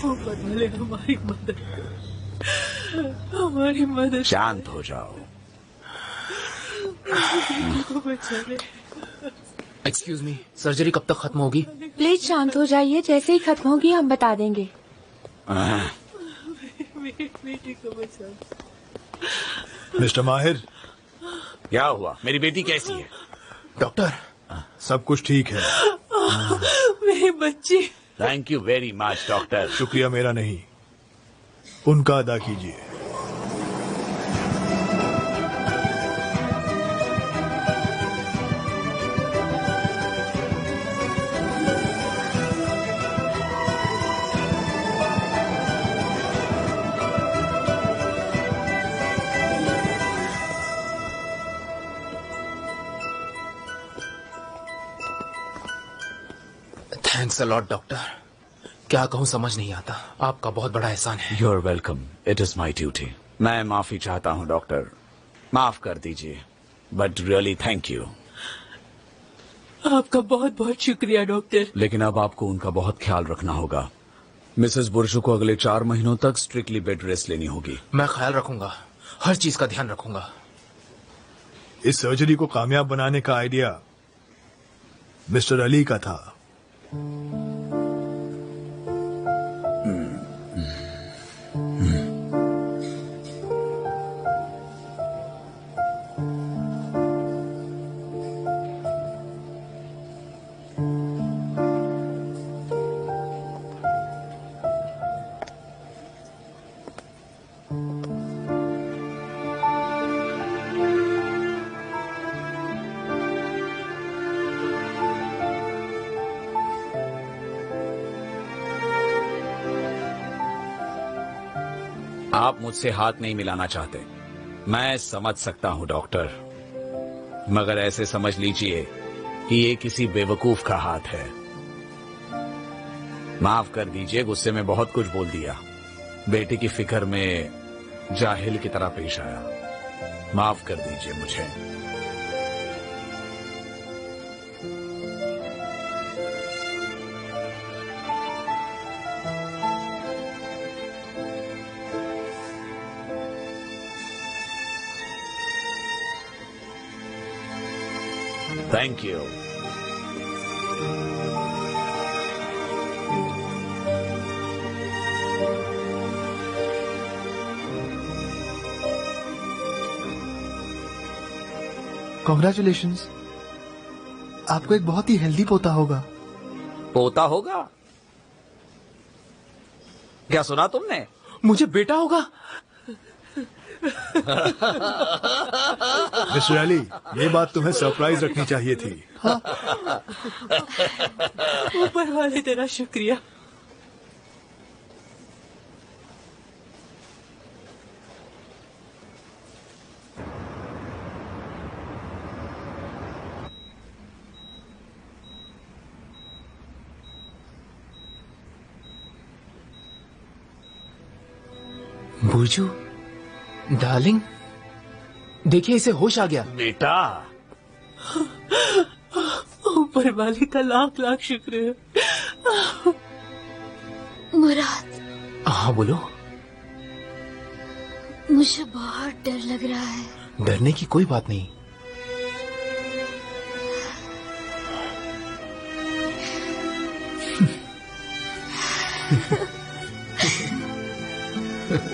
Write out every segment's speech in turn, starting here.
ऊपर वाले हमारी मदद शांत हो जाओ। को बचा ले। एक्सक्यूज मी, सर्जरी कब तक खत्म होगी? प्लीज शांत हो जाइए, जैसे ही खत्म होगी हम बता देंगे। मेरी बेटी को बचा ले। मिस्टर माहिर, क्या हुआ? मेरी बेटी कैसी है? डॉक्टर, सब कुछ ठीक है। मेरी बच्ची। Thank you very much doctor. शुक्रिया मेरा नहीं, उनका अदा कीजिए। Thanks a lot doctor. क्या कहूँ समझ नहीं आता। आपका बहुत बड़ा एहसान है। You are welcome, it is my duty. मैं माफी चाहता हूँ डॉक्टर, माफ कर दीजिए, बट रियली थैंक यू। आपका बहुत बहुत शुक्रिया डॉक्टर। लेकिन अब आपको उनका बहुत ख्याल रखना होगा। मिसेस बुर्जू को अगले 4 महीनों तक स्ट्रिक्टली बेड रेस्ट लेनी होगी। मैं ख्याल रखूंगा, हर चीज का ध्यान रखूंगा। इस सर्जरी को कामयाब बनाने का आइडिया मिस्टर अली का था। आप मुझसे हाथ नहीं मिलाना चाहते, मैं समझ सकता हूं डॉक्टर, मगर ऐसे समझ लीजिए कि ये किसी बेवकूफ का हाथ है। माफ कर दीजिए, गुस्से में बहुत कुछ बोल दिया। बेटे की फिक्र में जाहिल की तरह पेश आया। माफ कर दीजिए मुझे। Thank you. कॉन्ग्रेचुलेशंस, आपको एक बहुत ही हेल्दी पोता होगा। पोता होगा? क्या सुना तुमने? मुझे बेटा होगा। मिस्टर अली, ये बात तुम्हें सरप्राइज रखनी चाहिए थी। ऊपर वाले तेरा शुक्रिया। बुर्जू डार्लिंग, देखिए इसे होश आ गया। बेटा, ऊपर वाले का लाख लाख शुक्र है। मुराद, हाँ बोलो। मुझे बहुत डर लग रहा है। डरने की कोई बात नहीं।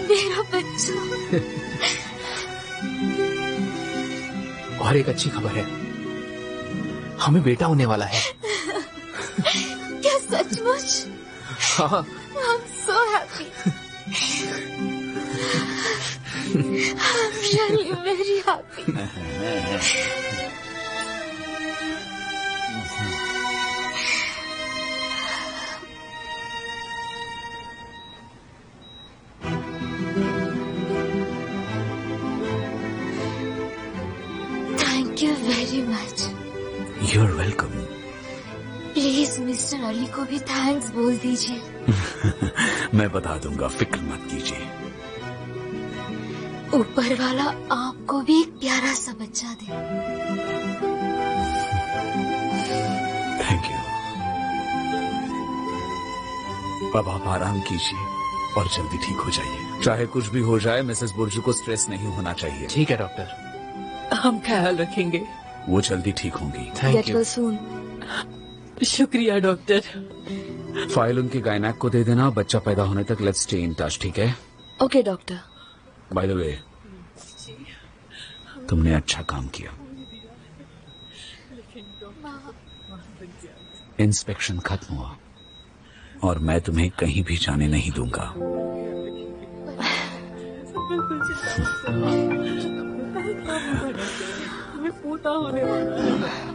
मेरा बच्चा। और एक अच्छी खबर है, हमें बेटा होने वाला है। क्या सचमुच? हाँ। I'm so happy. I'm really very happy. Thank you very much. You're welcome. Please mister Ali को भी थैंक्स बोल दीजिए। मैं बता दूंगा, फिक्र मत कीजिए। ऊपर वाला आपको भी एक प्यारा सा बच्चा दे। Thank you. अब आप आराम कीजिए और जल्दी ठीक हो जाइए। चाहे कुछ भी हो जाए, मिसेस बुर्जू को स्ट्रेस नहीं होना चाहिए। ठीक है डॉक्टर। हम ख्याल रखेंगे। वो जल्दी ठीक होंगी। Thank get you. Well soon. शुक्रिया डॉक्टर। फाइल उनके गायनेक को दे देना। बच्चा पैदा होने तक लेट्स स्टे इन टच, ठीक है? Okay doctor. By the way, तुमने अच्छा काम किया। इंस्पेक्शन खत्म हुआ और मैं तुम्हें कहीं भी जाने नहीं दूंगा। पोता होने वाला है।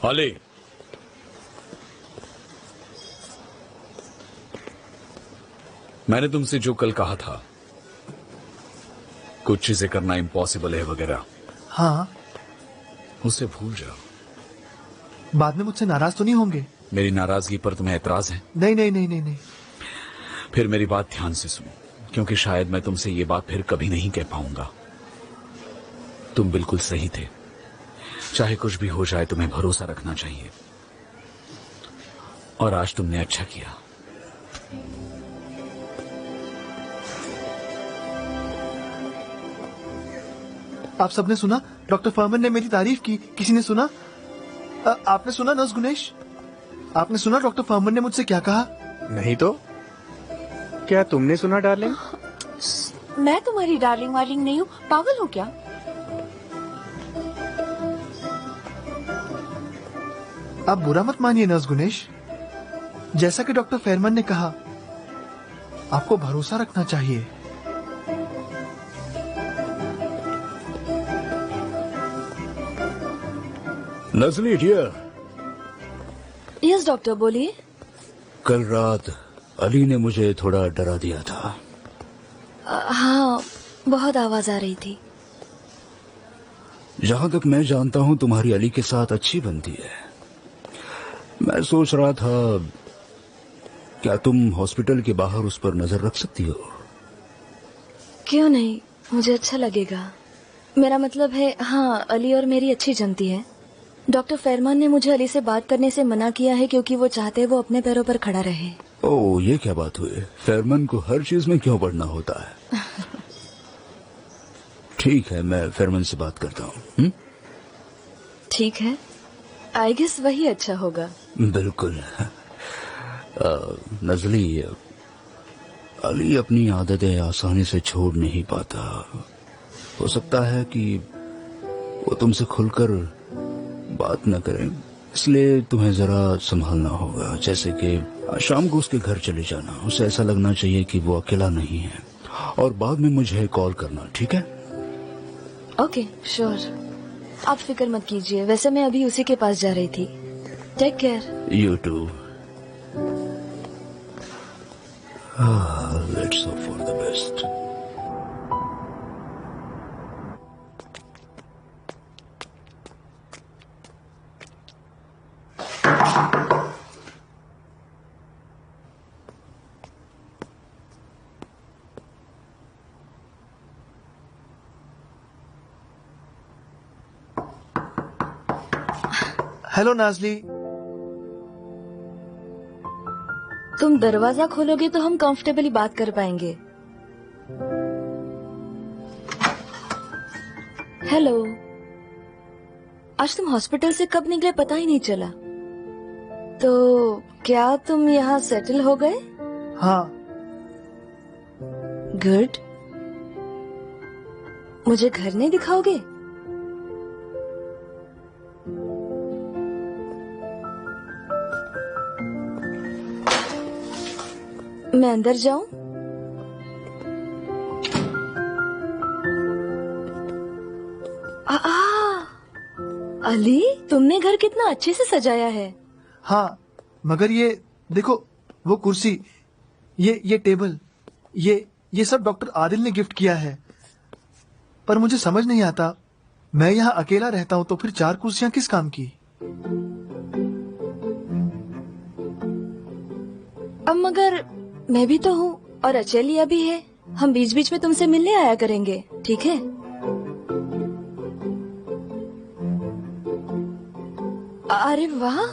हॉली, मैंने तुमसे जो कल कहा था, कुछ चीजें करना इम्पॉसिबल है वगैरह, हाँ, उसे भूल जाओ। बाद में मुझसे नाराज तो नहीं होंगे? मेरी नाराजगी पर तुम्हें ऐतराज है? नहीं नहीं नहीं नहीं नहीं। फिर मेरी बात ध्यान से सुनो, क्योंकि शायद मैं तुमसे ये बात फिर कभी नहीं कह पाऊंगा। तुम बिल्कुल सही थे। चाहे कुछ भी हो जाए, तुम्हें भरोसा रखना चाहिए। और आज तुमने अच्छा किया। आप सबने सुना? डॉक्टर फरमन ने मेरी तारीफ की। किसी ने सुना? आपने सुना नर्स गुनेश? आपने सुना डॉक्टर फरमन ने मुझसे क्या कहा? नहीं तो क्या तुमने सुना डार्लिंग? मैं तुम्हारी डार्लिंग वार्लिंग नहीं हूँ, पागल हो क्या? आप बुरा मत मानिए नर्स गुनेश। जैसा कि डॉक्टर फेरमन ने कहा, आपको भरोसा रखना चाहिए। नजली डियर, यस डॉक्टर, बोलिए। कल रात अली ने मुझे थोड़ा डरा दिया था। हाँ, बहुत आवाज आ रही थी। जहां तक मैं जानता हूं, तुम्हारी अली के साथ अच्छी बनती है। मैं सोच रहा था, क्या तुम हॉस्पिटल के बाहर उस पर नजर रख सकती हो? क्यों नहीं, मुझे अच्छा लगेगा। मेरा मतलब है, हाँ, अली और मेरी अच्छी जमती है। डॉक्टर फेरमान ने मुझे अली से बात करने से मना किया है क्योंकि वो चाहते हैं वो अपने पैरों पर खड़ा रहे। ओह, ये क्या बात हुई? फेरमान को हर चीज में क्यों पड़ना होता है? ठीक है, मैं फेरमान से बात करता हूँ। ठीक है, आई गेस वही अच्छा होगा। बिल्कुल। नजली, अली अपनी आदतें आसानी से छोड़ नहीं पाता। हो सकता है कि वो तुमसे खुलकर बात न करें, इसलिए तुम्हें जरा संभालना होगा। जैसे कि शाम को उसके घर चले जाना, उसे ऐसा लगना चाहिए कि वो अकेला नहीं है। और बाद में मुझे कॉल करना, ठीक है? Okay, sure. आप फिक्र मत कीजिए। वैसे मैं अभी उसी के पास जा रही थी। Take care. You too. Let's hope for the best. Hello Nazli. तुम दरवाजा खोलोगे तो हम कंफर्टेबली बात कर पाएंगे। हेलो। आज तुम हॉस्पिटल से कब निकले पता ही नहीं चला। तो क्या तुम यहाँ सेटल हो गए? हाँ। गुड। मुझे घर नहीं दिखाओगे? मैं अंदर जाऊं? अली, तुमने घर कितना अच्छे से सजाया है। हाँ, मगर ये देखो, वो कुर्सी, ये टेबल, ये सब डॉक्टर आदिल ने गिफ्ट किया है। पर मुझे समझ नहीं आता, मैं यहाँ अकेला रहता हूँ तो फिर 4 कुर्सियाँ किस काम की? अब मगर मैं भी तो हूँ और अचेलिया भी है। हम बीच बीच में तुमसे मिलने आया करेंगे, ठीक है? अरे वाह,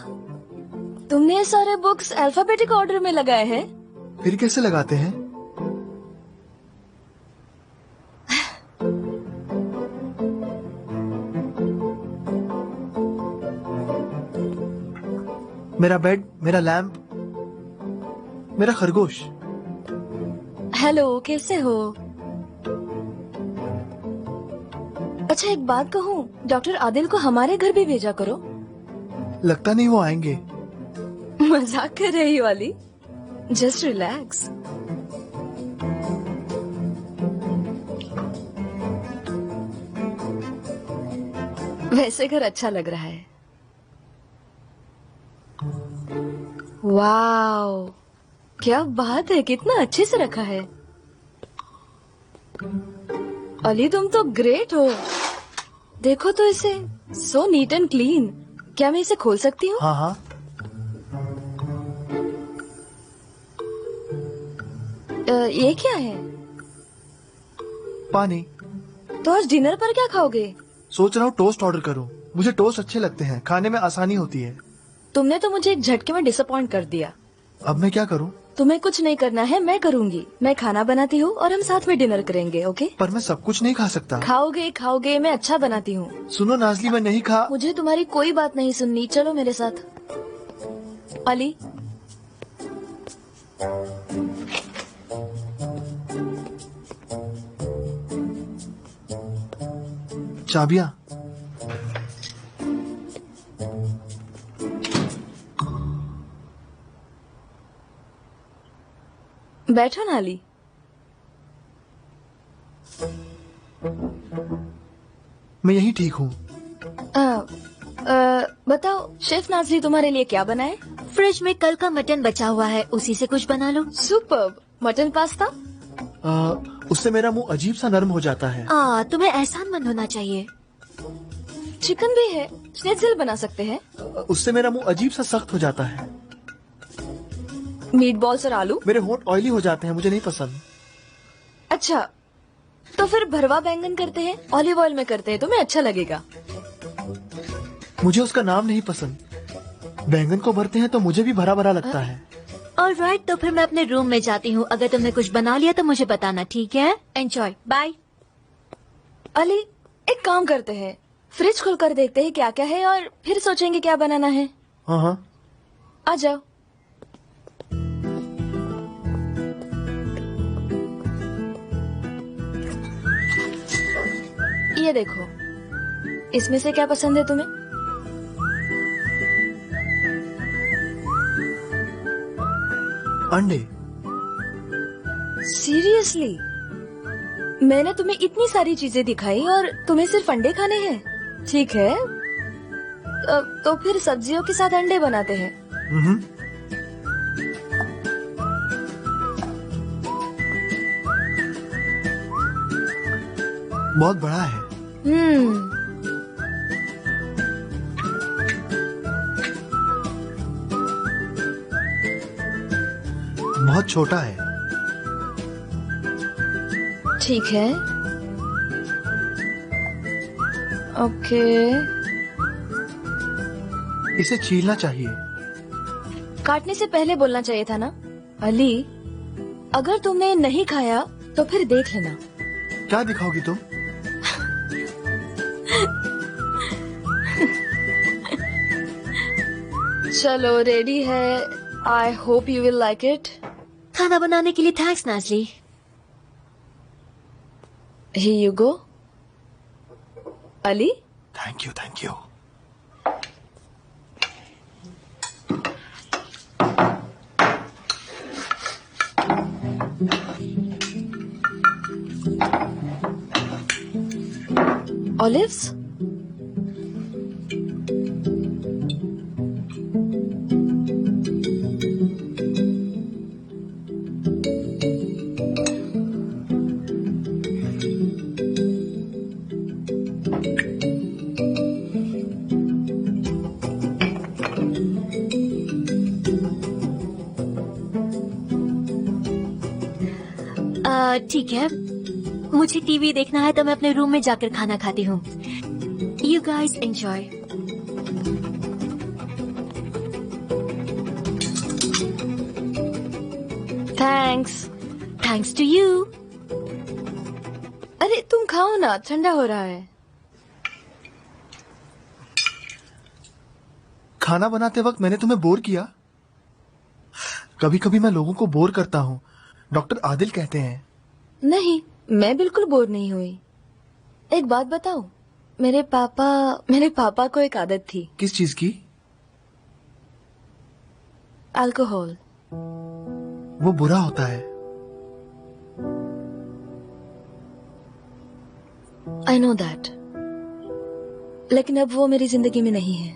तुमने ये सारे बुक्स अल्फाबेटिक ऑर्डर में लगाए हैं? फिर कैसे लगाते हैं? मेरा बेड, मेरा लैंप, मेरा खरगोश। हेलो, कैसे हो? अच्छा, एक बात कहूँ, डॉक्टर आदिल को हमारे घर भी भेजा करो। लगता नहीं वो आएंगे। मजाक कर रही हो अली? Just relax. वैसे घर अच्छा लग रहा है। वाओ, क्या बात है, कितना अच्छे से रखा है। अली तुम तो ग्रेट हो। देखो तो इसे, सो नीट एंड क्लीन। क्या मैं इसे खोल सकती हूँ? हाँ हाँ। ये क्या है? पानी। तो आज डिनर पर क्या खाओगे? सोच रहा हूँ टोस्ट ऑर्डर करूँ। मुझे टोस्ट अच्छे लगते हैं, खाने में आसानी होती है। तुमने तो मुझे एक झटके में डिसअपॉइंट कर दिया। अब मैं क्या करूँ? तुम्हें कुछ नहीं करना है, मैं करूँगी। मैं खाना बनाती हूँ और हम साथ में डिनर करेंगे, ओके? पर मैं सब कुछ नहीं खा सकता। खाओगे खाओगे, मैं अच्छा बनाती हूँ। सुनो नाजली, मैं नहीं खा। मुझे तुम्हारी कोई बात नहीं सुननी, चलो मेरे साथ। अली, चाबियाँ। बैठो ना अली। मैं यही ठीक हूँ। बताओ शेफ नाजली, तुम्हारे लिए क्या बनाए? फ्रिज में कल का मटन बचा हुआ है, उसी से कुछ बना लो। सुपर्ब। Mutton pasta? उससे मेरा मुंह अजीब सा नरम हो जाता है। तुम्हें एहसानमंद होना चाहिए। चिकन भी है, स्नेत्ज़ेल बना सकते हैं। उससे मेरा मुंह अजीब सा सख्त हो जाता है। मीट बॉल्स और आलू? मेरे होंठ ऑयली हो जाते हैं, मुझे नहीं पसंद। अच्छा, तो फिर भरवा बैंगन करते हैं, ऑलिव ऑयल में करते हैं, तुम्हें अच्छा लगेगा। मुझे उसका नाम नहीं पसंद। बैंगन को भरते हैं तो मुझे भी भरा भरा लगता है। ऑलराइट, तो फिर मैं अपने रूम में जाती हूँ। अगर तुमने कुछ बना लिया तो मुझे बताना, ठीक है? Enjoy, bye. अली, एक काम करते हैं, फ्रिज खोलकर देखते हैं क्या क्या है और फिर सोचेंगे क्या बनाना है। हाँ हाँ, आ जाओ। ये देखो, इसमें से क्या पसंद है तुम्हें? अंडे। सीरियसली? मैंने तुम्हें इतनी सारी चीजें दिखाई और तुम्हें सिर्फ अंडे खाने हैं? ठीक है, तो फिर सब्जियों के साथ अंडे बनाते हैं। बहुत बड़ा है। बहुत छोटा है। ठीक है, ओके। इसे छीलना चाहिए। काटने से पहले बोलना चाहिए था ना। अली, अगर तुमने नहीं खाया तो फिर देख लेना। क्या दिखाओगी तुम? चलो, रेडी है। I hope you will like it. खाना बनाने के लिए thanks Nazli. Here you go. Ali, thank you, thank you. Olives? ठीक है, मुझे टीवी देखना है तो मैं अपने रूम में जाकर खाना खाती हूँ. You guys enjoy. Thanks. Thanks to you. अरे तुम खाओ ना, ठंडा हो रहा है. खाना बनाते वक्त मैंने तुम्हें बोर किया? कभी कभी मैं लोगों को बोर करता हूँ, डॉक्टर आदिल कहते हैं. नहीं, मैं बिल्कुल बोर नहीं हुई. एक बात बताओ, मेरे पापा को एक आदत थी. किस चीज की? अल्कोहल. वो बुरा होता है. I know that. लेकिन अब वो मेरी जिंदगी में नहीं है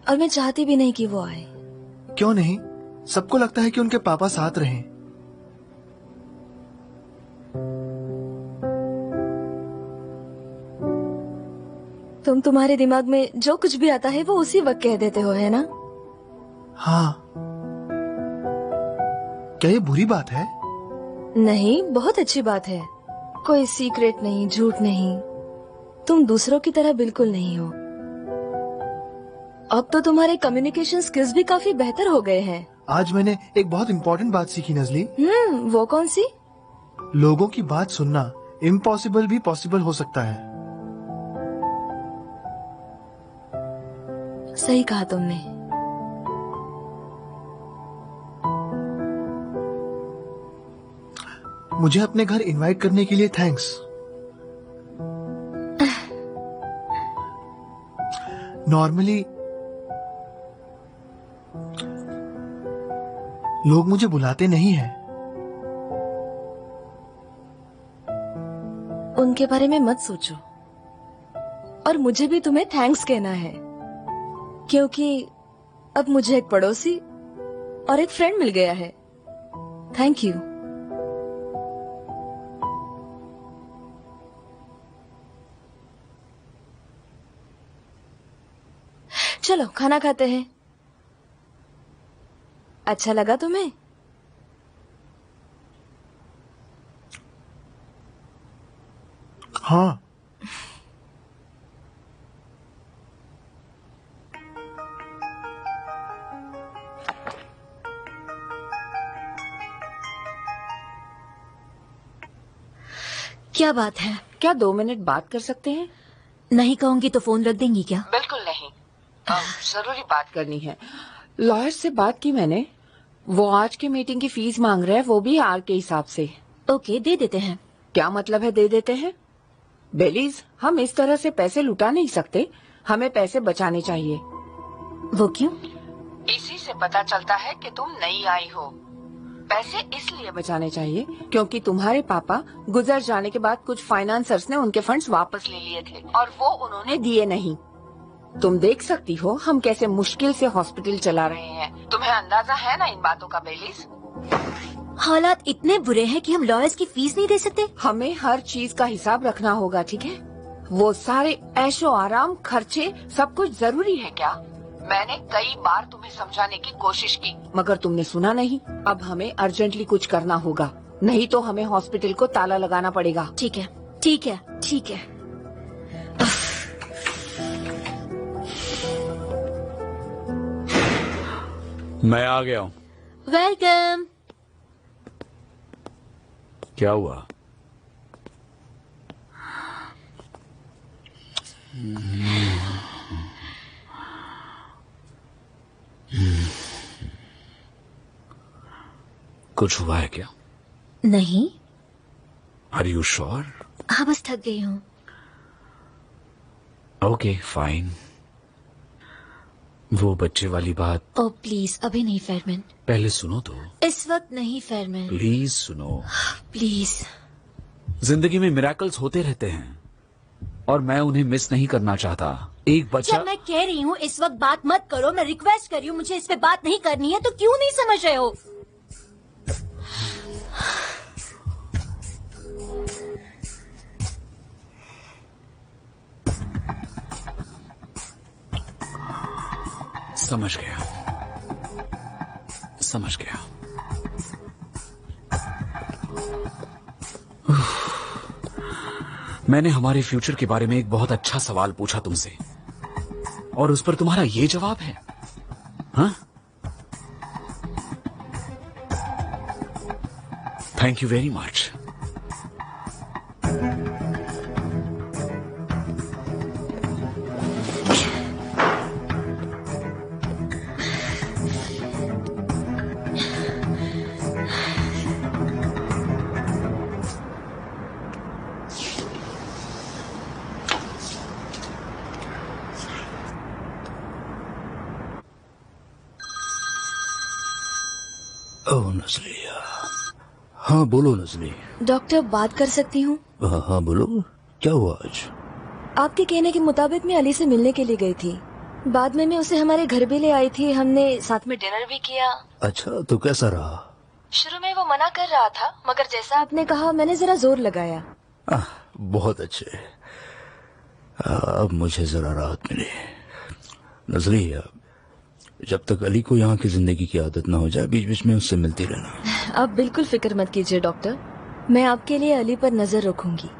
और मैं चाहती भी नहीं कि वो आए. क्यों नहीं? सबको लगता है कि उनके पापा साथ रहें. तुम तुम्हारे दिमाग में जो कुछ भी आता है वो उसी वक्त कह देते हो, है ना? हाँ. क्या ये बुरी बात है? नहीं, बहुत अच्छी बात है. कोई सीक्रेट नहीं, झूठ नहीं. तुम दूसरों की तरह बिल्कुल नहीं हो. अब तो तुम्हारे कम्युनिकेशन स्किल्स भी काफी बेहतर हो गए हैं. आज मैंने एक बहुत इम्पोर्टेंट बात सीखी नजली. वो कौन सी? लोगों की बात सुनना इम्पॉसिबल भी पॉसिबल हो सकता है. सही कहा तुमने. मुझे अपने घर इनवाइट करने के लिए थैंक्स. नॉर्मली लोग मुझे बुलाते नहीं हैं. उनके बारे में मत सोचो. और मुझे भी तुम्हें थैंक्स कहना है, क्योंकि अब मुझे एक पड़ोसी और एक फ्रेंड मिल गया है. Thank you. चलो खाना खाते हैं. अच्छा लगा तुम्हें? हाँ. क्या बात है? क्या 2 मिनट बात कर सकते हैं? नहीं कहूंगी तो फोन रख देंगी क्या? बिल्कुल नहीं. जरूरी बात करनी है. लॉयर से बात की मैंने. वो आज की मीटिंग की फीस मांग रहे हैं, वो भी आर के हिसाब से. ओके, दे देते हैं. क्या मतलब है दे देते हैं? बेलीज, हम इस तरह से पैसे लुटा नहीं सकते. हमें पैसे बचाने चाहिए. वो क्यों? इसी से पता चलता है कि तुम नई आई हो. पैसे इसलिए बचाने चाहिए क्योंकि तुम्हारे पापा गुजर जाने के बाद कुछ फाइनेंसर्स ने उनके फंड्स वापस ले लिए थे और वो उन्होंने दिए नहीं. तुम देख सकती हो हम कैसे मुश्किल से हॉस्पिटल चला रहे हैं. तुम्हें अंदाजा है ना इन बातों का बेलीज? हालात इतने बुरे हैं कि हम लॉयर्स की फीस नहीं दे सकते. हमें हर चीज का हिसाब रखना होगा, ठीक है? वो सारे ऐशो आराम, खर्चे, सब कुछ जरूरी है क्या? मैंने कई बार तुम्हें समझाने की कोशिश की मगर तुमने सुना नहीं. अब हमें अर्जेंटली कुछ करना होगा, नहीं तो हमें हॉस्पिटल को ताला लगाना पड़ेगा. ठीक है, ठीक है, ठीक है. मैं आ गया हूँ. वेलकम. क्या हुआ? कुछ हुआ है क्या? नहीं. Are you sure? हाँ, बस थक गई हूँ. Okay fine. वो बच्चे वाली बात. ओ प्लीज, अभी नहीं फेरमैन. पहले सुनो तो. इस वक्त नहीं फेरमैन. प्लीज सुनो. प्लीज. जिंदगी में मिरेकल्स होते रहते हैं और मैं उन्हें मिस नहीं करना चाहता. एक बच्चा. जब मैं कह रही हूँ इस वक्त बात मत करो, मैं रिक्वेस्ट कर रही हूँ, मुझे इस पे बात नहीं करनी है, तो क्यों नहीं समझ रहे हो? समझ गया, समझ गया. मैंने हमारे फ्यूचर के बारे में एक बहुत अच्छा सवाल पूछा तुमसे, और उस पर तुम्हारा ये जवाब है? हाँ? Thank you very much. Oh Nazli, हाँ बोलो नजली। डॉक्टर, बात कर सकती हूँ? हाँ हाँ बोलो, क्या हुआ आज? आपके कहने के मुताबिक मैं अली से मिलने के लिए गई थी। बाद में मैं उसे हमारे घर भी ले आई थी, हमने साथ में डिनर भी किया। अच्छा, तो कैसा रहा? शुरू में वो मना कर रहा था, मगर जैसा आपने कहा मैंने जरा जोर लगाया। बहुत अच्छे, अब मुझे जरा राहत मिली। नजली, जब तक अली को यहाँ की जिंदगी की आदत ना हो जाए, बीच बीच में उससे मिलती रहना। आप बिल्कुल फिक्र मत कीजिए डॉक्टर, मैं आपके लिए अली पर नजर रखूंगी।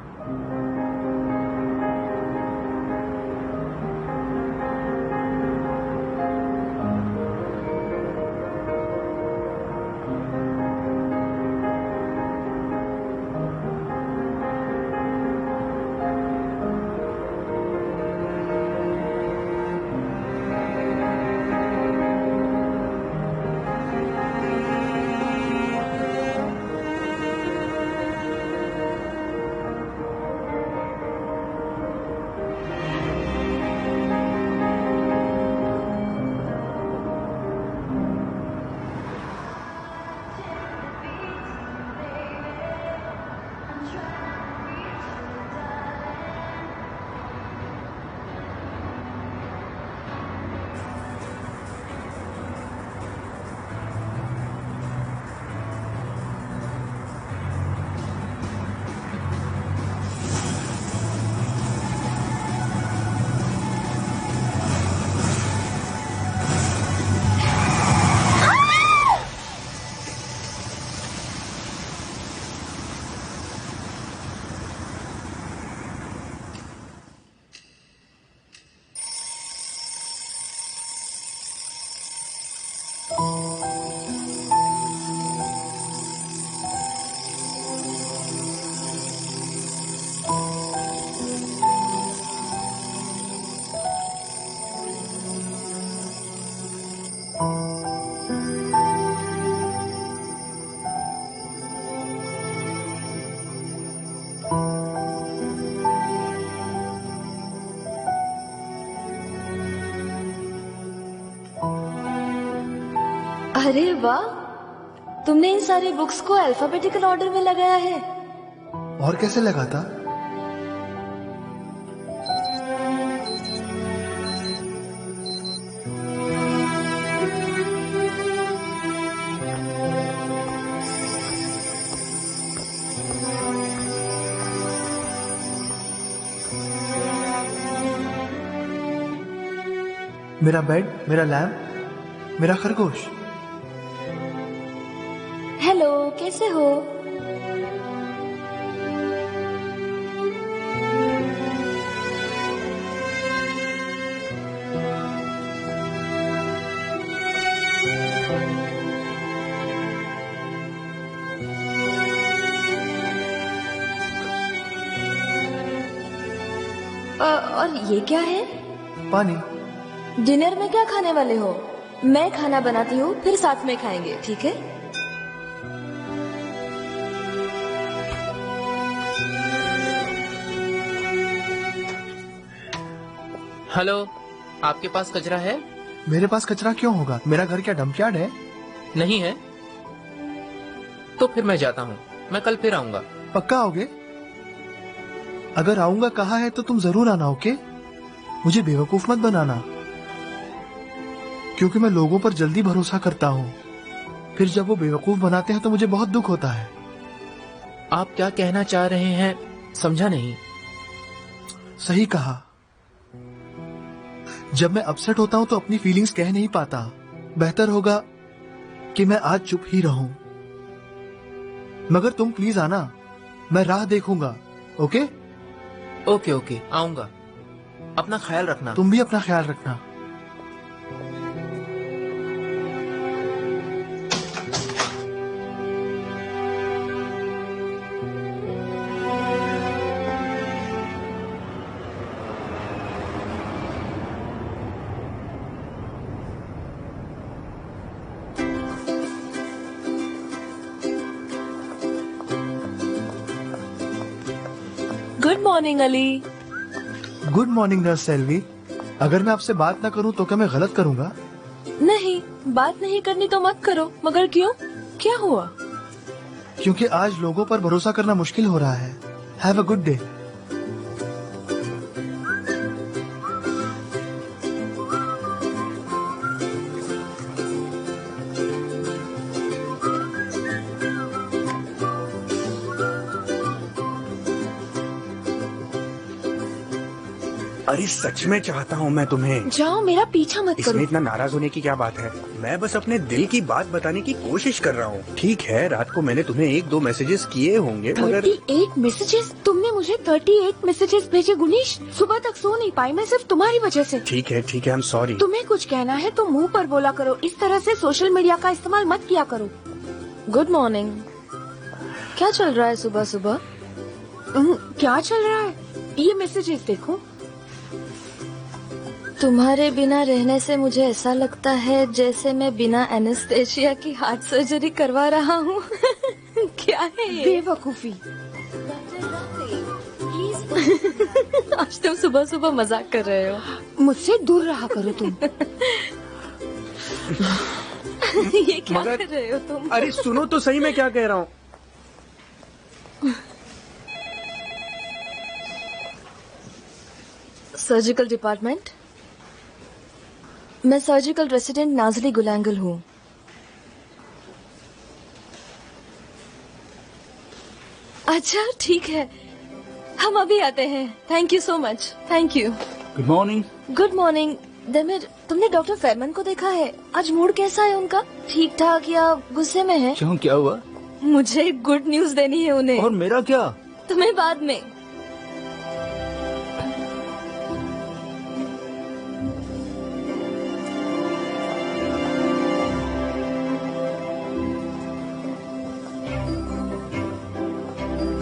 अरे वाह, तुमने इन सारी बुक्स को अल्फाबेटिकल ऑर्डर में लगाया है। और कैसे लगाता? मेरा बेड, मेरा लैम्प, मेरा खरगोश। हेलो, कैसे हो? और ये क्या है? पानी। डिनर में क्या खाने वाले हो? मैं खाना बनाती हूँ, फिर साथ में खाएंगे, ठीक है? हेलो, आपके पास कचरा है? मेरे पास कचरा क्यों होगा? मेरा घर क्या डंपयार्ड है? नहीं है? तो फिर मैं जाता हूँ, मैं कल फिर आऊंगा। पक्का आओगे? अगर आऊंगा कहा है तो तुम जरूर आना, ओके? मुझे बेवकूफ मत बनाना, क्योंकि मैं लोगों पर जल्दी भरोसा करता हूँ। फिर जब वो बेवकूफ बनाते हैं तो मुझे बहुत दुख होता है। आप क्या कहना चाह रहे हैं, समझा नहीं। सही कहा। जब मैं अपसेट होता हूं तो अपनी फीलिंग्स कह नहीं पाता। बेहतर होगा कि मैं आज चुप ही रहूं। मगर तुम प्लीज आना, मैं राह देखूंगा। ओके? ओके ओके, आऊंगा। अपना ख्याल रखना। तुम भी अपना ख्याल रखना। Good morning Ali. Good morning nurse Selvi. अगर मैं आपसे बात ना करूं तो क्या मैं गलत करूंगा? नहीं, बात नहीं करनी तो मत करो। मगर क्यों, क्या हुआ? क्योंकि आज लोगों पर भरोसा करना मुश्किल हो रहा है। Have a good day. अरे सच में चाहता हूँ मैं तुम्हें। जाओ, मेरा पीछा मत इसमें करो। इतना नाराज होने की क्या बात है? मैं बस अपने दिल की बात बताने की कोशिश कर रहा हूँ। ठीक है, रात को मैंने तुम्हें 1-2 मैसेजेस किए होंगे, मगर 38 मैसेजेस? तुमने मुझे 38 मैसेजेस भेजे गुनीश। सुबह तक सो नहीं पाई मैं सिर्फ तुम्हारी वजह से। ठीक है, आई एम सॉरी। तुम्हें कुछ कहना है तो मुंह पर बोला करो, इस तरह से सोशल मीडिया का इस्तेमाल मत किया करो। Good morning. क्या चल रहा है सुबह सुबह? क्या चल रहा है? ये मैसेजेस देखो। तुम्हारे बिना रहने से मुझे ऐसा लगता है जैसे मैं बिना एनेस्थेसिया की हार्ट सर्जरी करवा रहा हूँ। क्या है ये? बेवकूफी। आज तुम सुबह सुबह मजाक कर रहे हो। मुझसे दूर रहा करो तुम। ये क्या मगर- कर रहे हो तुम? अरे सुनो तो सही, मैं क्या कह रहा हूँ। Surgical department. मैं सर्जिकल रेसिडेंट नाजली गुलांगल हूँ। अच्छा ठीक है, हम अभी आते हैं। Thank you so much. Thank you. Good morning. Good morning. Demir, तुमने डॉक्टर फेरमन को देखा है? आज मूड कैसा है उनका? ठीक ठाक या गुस्से में है? क्यों, क्या हुआ? मुझे गुड न्यूज देनी है उन्हें। और मेरा क्या? तुम्हें बाद में।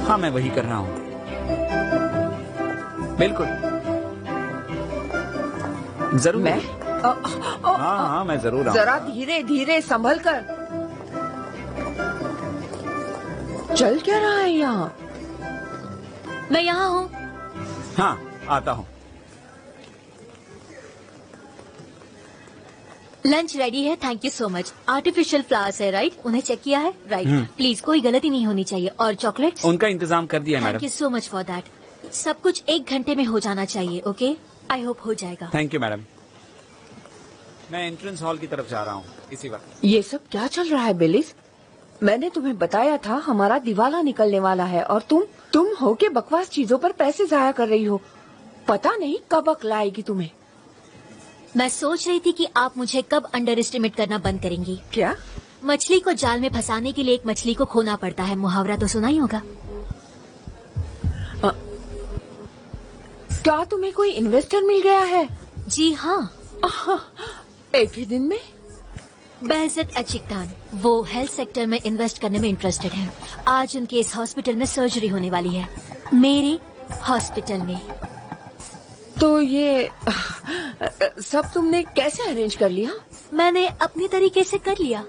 हाँ, मैं वही कर रहा हूँ। बिल्कुल, जरूर। मैं हाँ, मैं जरूर आऊंगा। जरा धीरे धीरे संभल कर। चल क्या रहा है यहाँ? मैं यहाँ हूँ। हाँ, आता हूँ। लंच रेडी है, thank you so much. Artificial flowers है, राइट? उन्हें चेक किया है, राइट? प्लीज कोई गलती नहीं होनी चाहिए। और चॉकलेट्स? उनका इंतजाम कर दिया thank madam. You so much for that. सब कुछ 1 घंटे में हो जाना चाहिए, ओके? आई होप हो जाएगा। Thank you madam. मैं एंट्रेंस हॉल की तरफ जा रहा हूँ इसी वक्त। ये सब क्या चल रहा है बिलिस? मैंने तुम्हें बताया था हमारा दिवाला निकलने वाला है और तुम हो के बकवास चीजों पर पैसे जाया कर रही हो। पता नहीं कब अक्ल आएगी तुम्हें। मैं सोच रही थी कि आप मुझे कब अंडर एस्टिमेट करना बंद करेंगी। क्या? मछली को जाल में फंसाने के लिए एक मछली को खोना पड़ता है, मुहावरा तो सुना ही होगा। क्या तुम्हें कोई इन्वेस्टर मिल गया है? जी हाँ, एक ही दिन में? बेहज़त अचिकदान, वो हेल्थ सेक्टर में इन्वेस्ट करने में इंटरेस्टेड है। आज उनके इस हॉस्पिटल में सर्जरी होने वाली है, मेरे हॉस्पिटल में। तो ये सब तुमने कैसे अरेंज कर लिया? मैंने अपनी तरीके से कर लिया।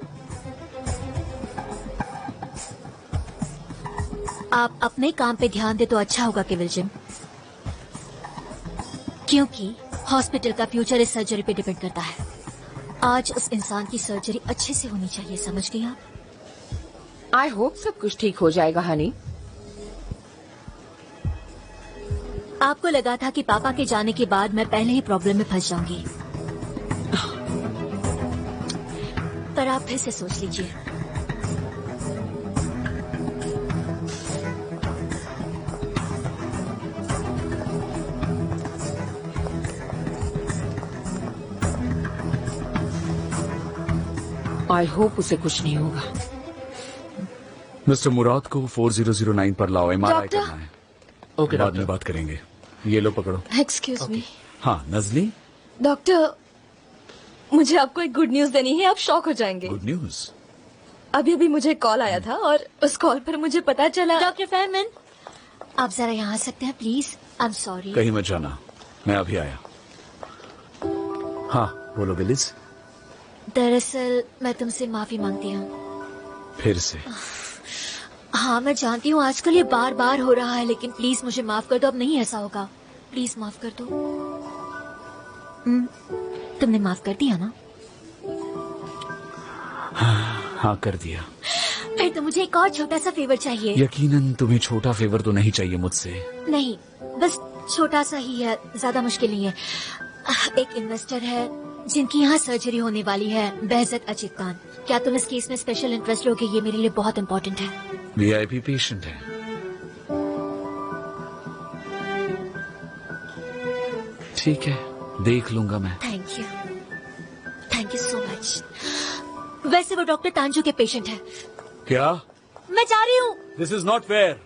आप अपने काम पे ध्यान दे तो अच्छा होगा केवल जिम, क्योंकि हॉस्पिटल का फ्यूचर इस सर्जरी पे डिपेंड करता है। आज उस इंसान की सर्जरी अच्छे से होनी चाहिए, समझ गई आप? आई होप सब कुछ ठीक हो जाएगा हनी। आपको लगा था कि पापा के जाने के बाद मैं पहले ही प्रॉब्लम में फंस जाऊंगी, पर आप फिर से सोच लीजिए। आई होप उसे कुछ नहीं होगा। मिस्टर मुराद को 4009 पर लाओ, एमआरआई डॉक्टर? करना है। ओके बाद डॉक्टर। में बात करेंगे। ये लो पकड़ो। एक्सक्यूज मी हाँ नजली, डॉक्टर, मुझे आपको एक गुड न्यूज देनी है, आप शॉक हो जाएंगे। Good news. अभी अभी मुझे कॉल आया था और उस कॉल पर मुझे पता चला। डॉक्टर फेरमैन, आप जरा यहाँ आ सकते हैं प्लीज? I am sorry. कहीं मत जाना, मैं अभी आया। हाँ बोलो बिलिस। दरअसल मैं तुमसे माफी मांगती हूँ। फिर से? हाँ मैं जानती हूँ आजकल ये बार बार हो रहा है, लेकिन प्लीज मुझे माफ कर दो, अब नहीं ऐसा होगा। प्लीज माफ कर दो। तुमने माफ कर दिया ना? हाँ कर दिया। फिर तो मुझे एक और छोटा सा फेवर चाहिए। यकीनन तुम्हें छोटा फेवर तो नहीं चाहिए मुझसे। नहीं, बस छोटा सा ही है, ज्यादा मुश्किल नहीं है। एक इन्वेस्टर है जिनकी यहाँ सर्जरी होने वाली है, बेहज़त अजीत खान। क्या तुम इस केस में स्पेशल इंटरेस्ट लोगे? ये मेरे लिए बहुत इम्पोर्टेंट है। वीआईपी पेशेंट है। ठीक है, देख लूंगा मैं। Thank you so much. वैसे वो डॉक्टर तांजू के पेशेंट है। क्या? मैं जा रही हूँ। दिस इज नॉट फेयर,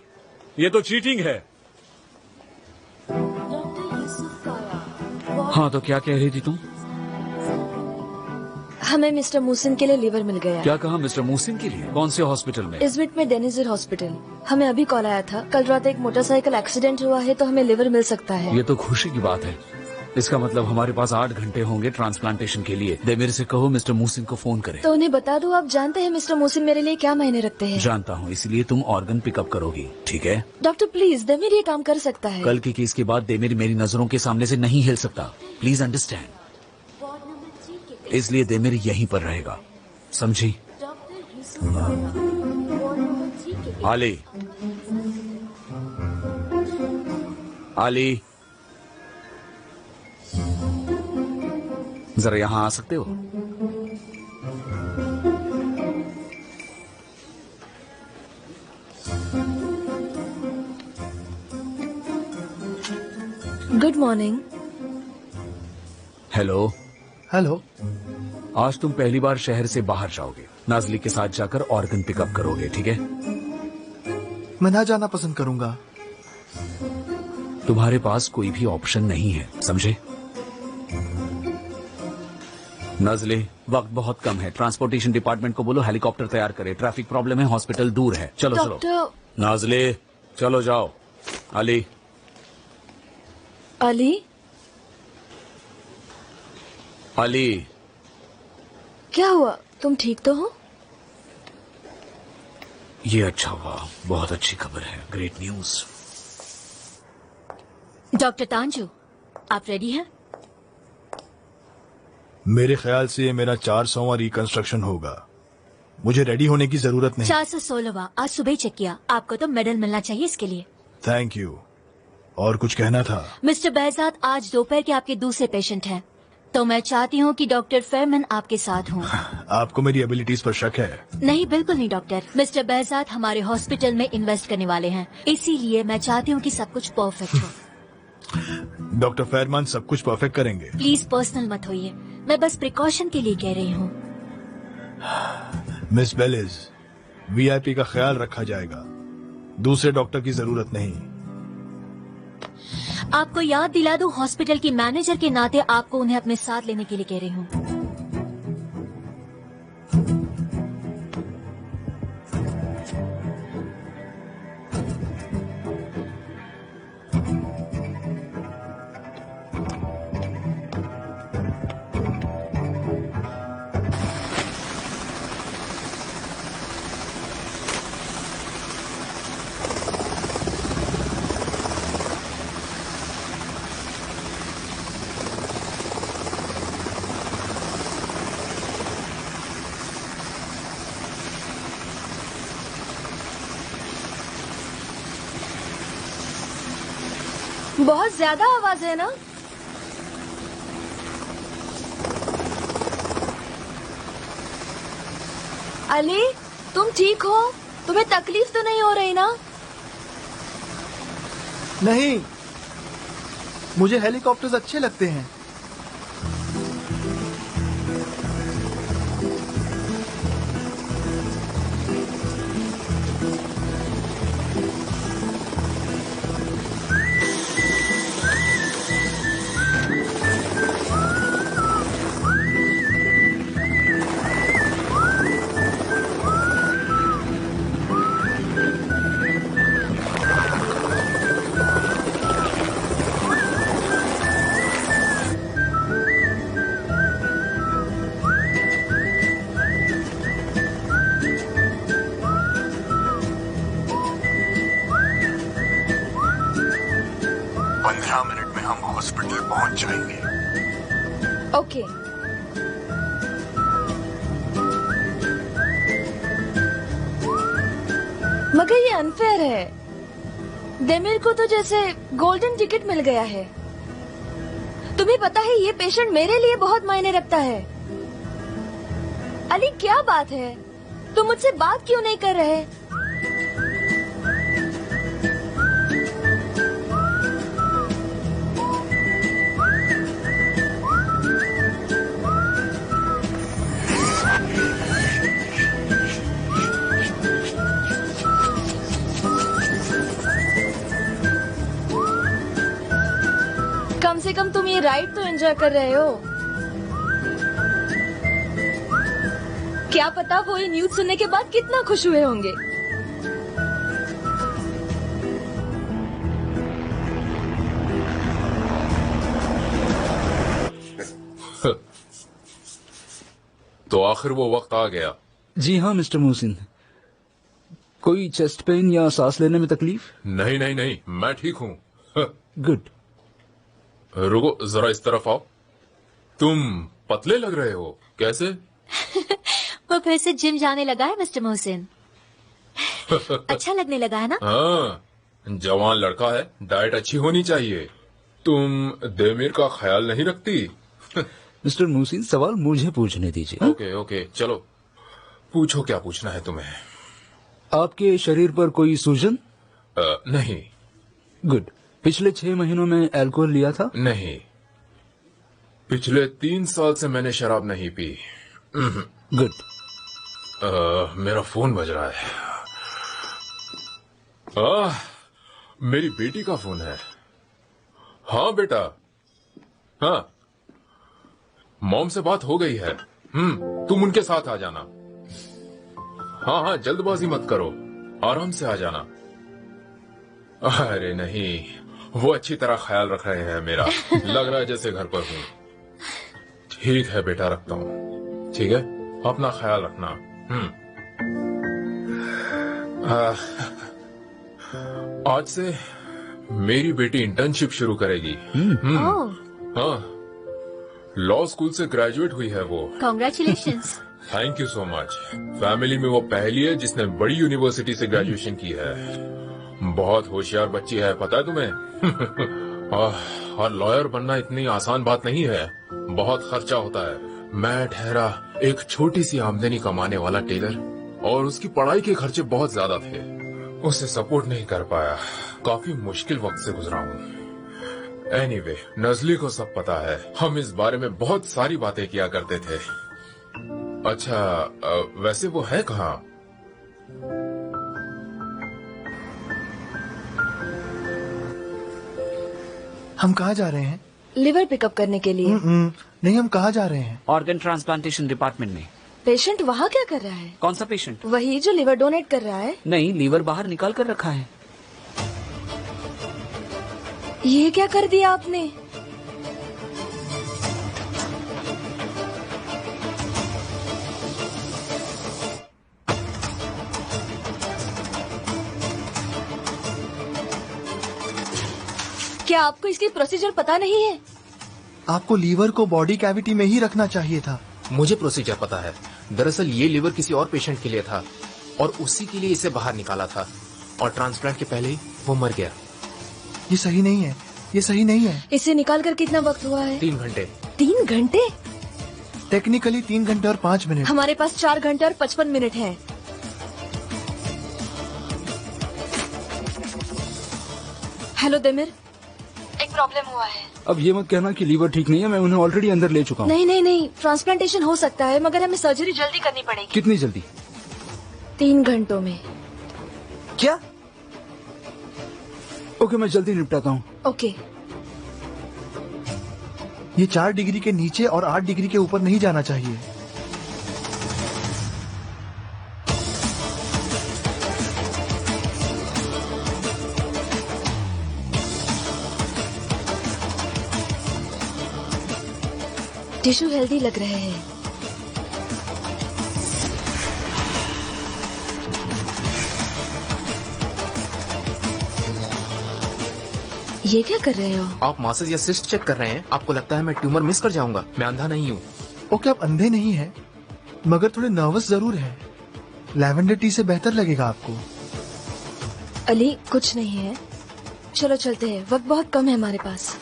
ये तो चीटिंग है। हाँ तो क्या कह रही थी तुम? हमें मिस्टर मूसिन के लिए लीवर मिल गया। क्या कहा? मिस्टर मूसिन के लिए? कौन से हॉस्पिटल में? इजमिट में डेनिजर हॉस्पिटल। हमें अभी कॉल आया था, कल रात एक मोटरसाइकिल एक्सीडेंट हुआ है तो हमें लिवर मिल सकता है। ये तो खुशी की बात है। इसका मतलब हमारे पास 8 घंटे होंगे ट्रांसप्लांटेशन के लिए। दे मेरे से कहो मिस्टर मूसिन को फोन करे। तो उन्हें बता दो, आप जानते हैं मिस्टर मूसिन मेरे लिए क्या मायने रखते हैं। जानता हूँ, इसलिए तुम ऑर्गन पिकअप करोगी, ठीक है? डॉक्टर प्लीज, देमिर ये काम कर सकता है। कल के केस के बाद देमिर मेरी नजरों के सामने से नहीं हिल सकता। Please understand. इसलिए देमिर यहीं पर रहेगा, समझी? आली, आली, जरा यहाँ आ सकते हो? Good morning. हेलो। हेलो। आज तुम पहली बार शहर से बाहर जाओगे, नाजली के साथ जाकर ऑर्गन पिकअप करोगे, ठीक है? मैं ना जाना पसंद करूंगा। तुम्हारे पास कोई भी ऑप्शन नहीं है, समझे? नाजली, वक्त बहुत कम है। ट्रांसपोर्टेशन डिपार्टमेंट को बोलो हेलीकॉप्टर तैयार करे। ट्रैफिक प्रॉब्लम है, हॉस्पिटल दूर है। चलो चलो। डॉक्टर। नाजली चलो जाओ। अली, अली, अली, क्या हुआ? तुम ठीक तो हो? ये अच्छा हुआ, बहुत अच्छी खबर है, ग्रेट न्यूज। डॉक्टर तांजू, आप रेडी हैं? मेरे ख्याल से ये मेरा 400वां रिकंस्ट्रक्शन होगा। मुझे रेडी होने की जरूरत नहीं। 416वां आज सुबह ही चेक किया। आपको तो मेडल मिलना चाहिए इसके लिए। Thank you. और कुछ कहना था? मिस्टर बेहज़ाद आज दोपहर के आपके दूसरे पेशेंट हैं, तो मैं चाहती हूँ कि डॉक्टर फेरमैन आपके साथ हों। आपको मेरी एबिलिटीज पर शक है? नहीं, बिल्कुल नहीं डॉक्टर। मिस्टर बेहज़ाद हमारे हॉस्पिटल में इन्वेस्ट करने वाले हैं, इसीलिए मैं चाहती हूँ कि सब कुछ परफेक्ट हो। डॉक्टर फेरमान सब कुछ परफेक्ट करेंगे। प्लीज पर्सनल मत होइए, मैं बस प्रिकॉशन के लिए कह रही हूँ। मिस बेलिज, वीआईपी का ख्याल रखा जाएगा। दूसरे डॉक्टर की जरूरत नहीं। आपको याद दिला दूं, हॉस्पिटल की मैनेजर के नाते आपको उन्हें अपने साथ लेने के लिए कह रही हूँ। बहुत ज्यादा आवाज है ना? अली, तुम ठीक हो? तुम्हें तकलीफ तो नहीं हो रही ना? नहीं, मुझे हेलीकॉप्टर्स अच्छे लगते हैं। में हम हॉस्पिटल पहुंच जाएंगे। ओके। मगर ये अनफेयर है। देमिर को तो जैसे गोल्डन टिकट मिल गया है। तुम्हें पता है ये पेशेंट मेरे लिए बहुत मायने रखता है। अली क्या बात है, तुम मुझसे बात क्यों नहीं कर रहे? कम से कम तुम ये राइड तो एंजॉय कर रहे हो। क्या पता वो ये न्यूज सुनने के बाद कितना खुश हुए होंगे। तो आखिर वो वक्त आ गया। जी हाँ मिस्टर मोहसिन, कोई चेस्ट पेन या सांस लेने में तकलीफ? नहीं नहीं नहीं, मैं ठीक हूँ। गुड। रुको जरा इस तरफ आओ। तुम पतले लग रहे हो, कैसे? वो फिर से जिम जाने लगा है मिस्टर मोहसिन। अच्छा लगने लगा है ना? हाँ, जवान लड़का है, डाइट अच्छी होनी चाहिए। तुम देमिर का ख्याल नहीं रखती? मिस्टर मोहसिन, सवाल मुझे पूछने दीजिए। ओके ओके, चलो पूछो, क्या पूछना है तुम्हें? आपके शरीर पर कोई सूजन? नहीं। गुड। पिछले 6 महीनों में अल्कोहल लिया था? नहीं। पिछले 3 साल से मैंने शराब नहीं पी। गुड। मेरा फोन बज रहा है। मेरी बेटी का फोन है। हाँ बेटा, हाँ, मॉम से बात हो गई है। तुम उनके साथ आ जाना। हाँ हाँ, जल्दबाजी मत करो, आराम से आ जाना। अरे नहीं, वो अच्छी तरह ख्याल रख रहे हैं मेरा। लग रहा है जैसे घर पर हूँ। ठीक है बेटा, रखता हूँ। ठीक है, अपना ख्याल रखना। आज से मेरी बेटी इंटर्नशिप शुरू करेगी। हाँ, लॉ स्कूल से ग्रेजुएट हुई है वो। Congratulations. Thank you so much. Family में वो पहली है जिसने बड़ी यूनिवर्सिटी से ग्रेजुएशन की है। बहुत होशियार बच्ची है, पता है तुम्हें? और लॉयर बनना इतनी आसान बात नहीं है, बहुत खर्चा होता है। मैं ठहरा एक छोटी सी आमदनी कमाने वाला टेलर, और उसकी पढ़ाई के खर्चे बहुत ज्यादा थे। उसे सपोर्ट नहीं कर पाया, काफी मुश्किल वक्त से गुजरा हूँ। एनीवे, नजली को सब पता है। हम इस बारे में बहुत सारी बातें किया करते थे। अच्छा, वैसे वो है कहाँ? हम कहाँ जा रहे हैं? लिवर पिकअप करने के लिए। नहीं, हम कहाँ जा रहे हैं? ऑर्गन ट्रांसप्लांटेशन डिपार्टमेंट में। पेशेंट वहाँ क्या कर रहा है? कौन सा पेशेंट? वही जो लिवर डोनेट कर रहा है। नहीं, लीवर बाहर निकाल कर रखा है। ये क्या कर दिया आपने? क्या आपको इसकी प्रोसीजर पता नहीं है? आपको लीवर को बॉडी कैविटी में ही रखना चाहिए था। मुझे प्रोसीजर पता है। दरअसल ये लिवर किसी और पेशेंट के लिए था और उसी के लिए इसे बाहर निकाला था, और ट्रांसप्लांट के पहले ही वो मर गया। ये सही नहीं है, ये सही नहीं है। इसे निकाल कर कितना वक्त हुआ है? 3 घंटे। 3 घंटे? टेक्निकली 3 घंटे और 5 मिनट। हमारे पास 4 घंटे और 55 मिनट है। हेलो देमिर, एक प्रॉब्लम हुआ है। अब ये मत कहना कि लीवर ठीक नहीं है, मैं उन्हें ऑलरेडी अंदर ले चुका हूँ। नहीं नहीं नहीं, ट्रांसप्लांटेशन हो सकता है, मगर हमें सर्जरी जल्दी करनी पड़ेगी। कितनी जल्दी? 3 घंटों में। क्या? ओके, मैं जल्दी निपटाता हूँ। ओके। ये 4 डिग्री के नीचे और 8 डिग्री के ऊपर नहीं जाना चाहिए। टिश्यू हेल्दी लग रहे हैं। ये क्या कर रहे हो? आप मासेस या सिस्ट चेक कर रहे हैं। आपको लगता है मैं ट्यूमर मिस कर जाऊंगा? मैं अंधा नहीं हूँ। ओके, आप अंधे नहीं हैं, मगर थोड़े नर्वस जरूर हैं। लैवेंडर टी से बेहतर लगेगा आपको। अली कुछ नहीं है, चलो चलते हैं, वक्त बहुत कम है हमारे पास।